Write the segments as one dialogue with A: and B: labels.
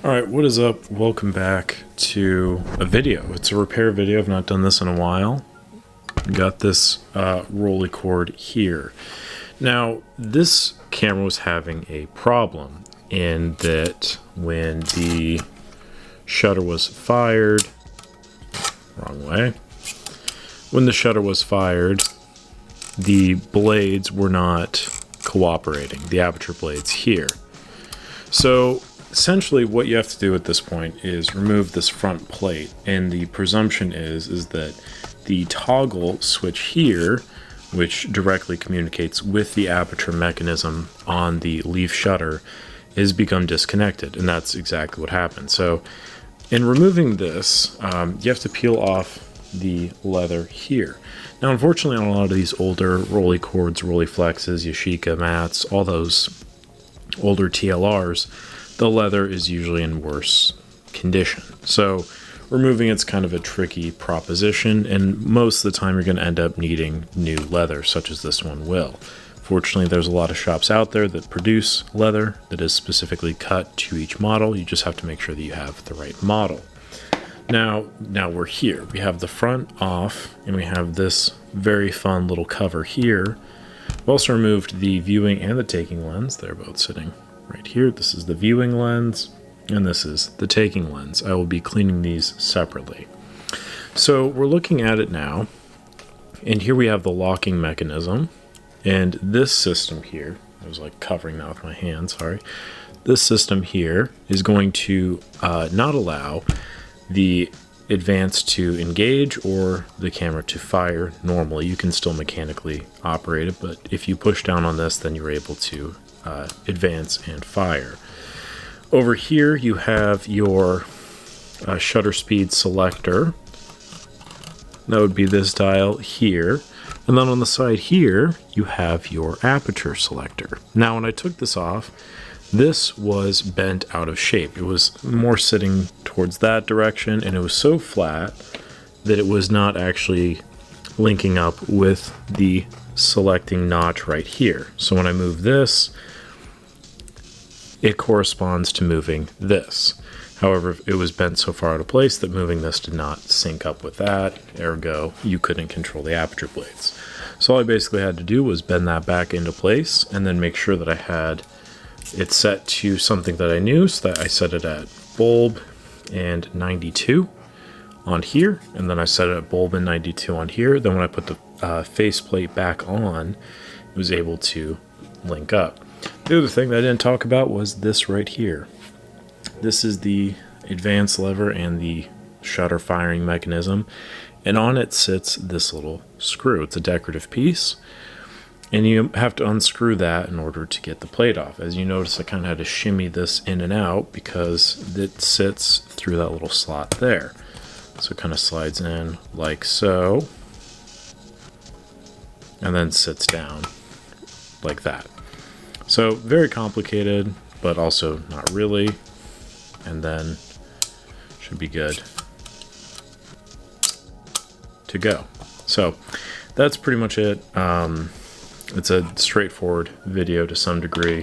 A: Alright, what is up? Welcome back to a video. It's a repair video. I've not done this in a while. Got this Rolleicord here. Now, this camera was having a problem in that when the shutter was fired, wrong way, when the shutter was fired, the blades were not cooperating, the Aperture blades here. So essentially what you have to do at this point is remove this front plate, and the presumption is that the toggle switch here, which directly communicates with the Aperture mechanism on the leaf shutter, is become disconnected, and that's exactly what happened. So in removing this, you have to peel off the leather here. Now unfortunately on a lot of these older Rolleicords, Rolleiflexes, Yashica mats, all those older TLRs, the leather is usually in worse condition. So removing it's kind of a tricky proposition, and most of the time you're going to end up needing new leather, such as this one will. Fortunately, there's a lot of shops out there that produce leather that is specifically cut to each model. You just have to make sure that you have the right model. Now we're here. We have the front off, and we have this very fun little cover here. I've also removed the viewing and the taking lens. They're both sitting right here. This is the viewing lens, and this is the taking lens. I will be cleaning these separately. So we're looking at it now, and here we have the locking mechanism, and this system here, I was like covering that with my hand, sorry. This system here is going to not allow the advance to engage or the camera to fire normally. You can still mechanically operate it, but if you push down on this, then you're able to advance and fire. Over here you have your shutter speed selector. That would be this dial here. And then on the side here you have your aperture selector. Now when I took this off, this was bent out of shape. It was more sitting towards that direction, and it was so flat that it was not actually linking up with the selecting notch right here. So when I move this, it corresponds to moving this. However, it was bent so far out of place that moving this did not sync up with that, ergo you couldn't control the aperture blades. So all I basically had to do was bend that back into place and then make sure that I had it set to something that I knew, so that I set it at bulb and 92 on here, and then I set it at bulb and 92 on here. Then when I put the faceplate back on, it was able to link up. The other thing that I didn't talk about was this right here. This is the advance lever and the shutter firing mechanism, and on it sits this little screw. It's a decorative piece, and you have to unscrew that in order to get the plate off. As you notice, I kind of had to shimmy this in and out because it sits through that little slot there. So it kind of slides in like so, and then sits down like that. So very complicated, but also not really. And then should be good to go. So that's pretty much it. It's a straightforward video to some degree.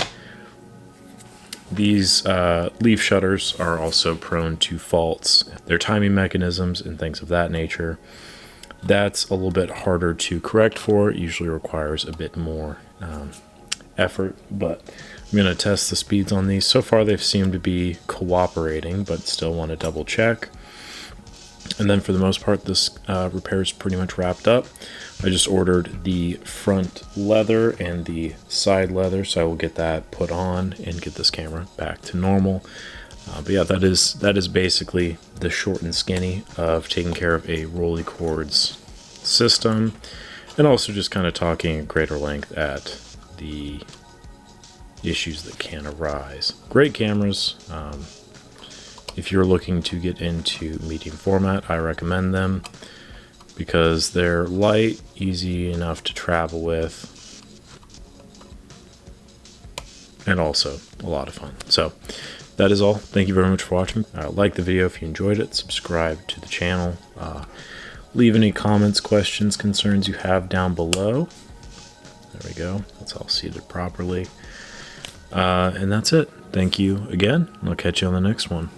A: These leaf shutters are also prone to faults. They're timing mechanisms and things of that nature. That's a little bit harder to correct for. It usually requires a bit more effort, but I'm going to test the speeds on these. So far they've seemed to be cooperating, but still want to double check. And then for the most part, this repair is pretty much wrapped up. I just ordered the front leather and the side leather, so I will get that put on and get this camera back to normal. But yeah, that is basically the short and skinny of taking care of a Rolleicord's system, and also just kind of talking at greater length at the issues that can arise. Great cameras. If you're looking to get into medium format, I recommend them because they're light, easy enough to travel with, and also a lot of fun. So that is all. Thank you very much for watching. Like the video if you enjoyed it. Subscribe to the channel. Leave any comments, questions, concerns you have down below. There we go. That's all seated properly. And that's it. Thank you again, and I'll catch you on the next one.